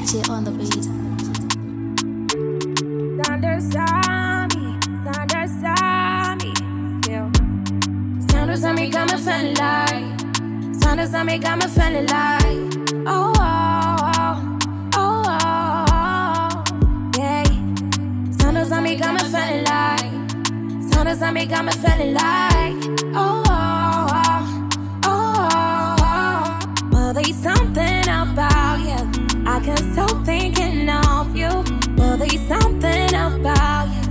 DJ on the beat. Sounders on me got me feeling like. Sounders on me got me feeling like. Oh, oh, oh, oh, oh, yeah. Sounders on me got me feeling like. Sounders on me got me feeling like. Oh, oh, oh, oh, oh. Well, there's something about you. I can't stop thinking of you. Well, there's something about you.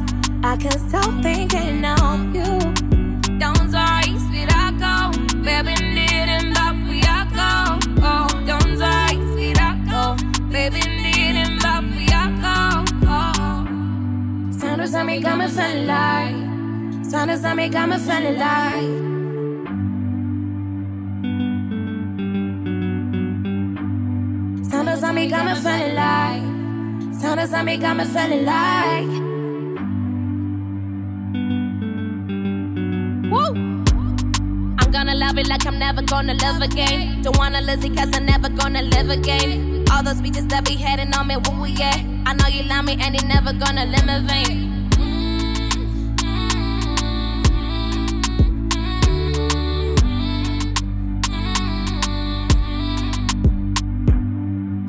I can't stop thinking of you. Don't worry, sweet, I go. Baby, needing back, we I go. Oh, don't worry, sweet, I go. Baby, needing back, we I go. Oh, sounders on me got me feeling like. Sounders on me got me feeling like. Sounders on me got me feeling like. Sounders on me got me feeling like. Woo! I'm gonna love it like I'm never gonna live again. Don't wanna lose it cause I'm never gonna live again. All those bitches that be hating on me, where we at? I know you love me and you never gonna live in vain.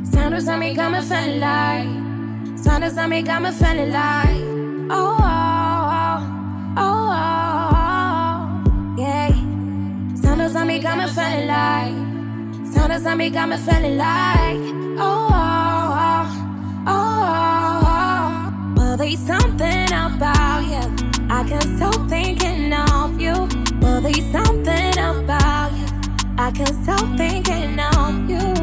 Sounders on me got me feeling like. Sounders on me got me feeling like. Oh, oh, oh, oh, oh, yeah. Sounders on me got me feeling like. Sounders on me got me feeling like. Oh, oh, oh, oh, oh. Well, there's something about you. I can't stop thinking of you. Well, there's something about you. I can't stop thinking of you.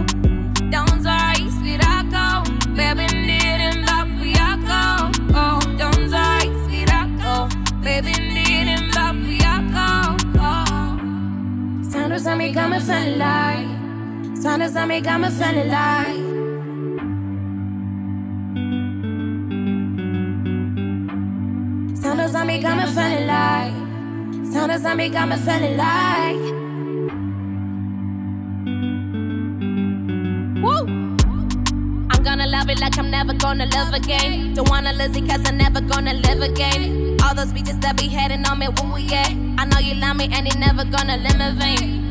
Don't worry, sweet, I go. Baby, needing back, we I go. Oh, don't worry, sweet, I go. Baby, needing back, we I go. Oh, sounders on me got me feeling like. Sounders on me got me feeling like. Sounders on me got me feeling like. Sounders on me got me feeling like. Woo! I'm gonna love it like I'm never gonna live again. Don't wanna lose it cause I'm never gonna live again. All those bitches that be hating on me, where we at? I know you love me and you never gonna live in vain.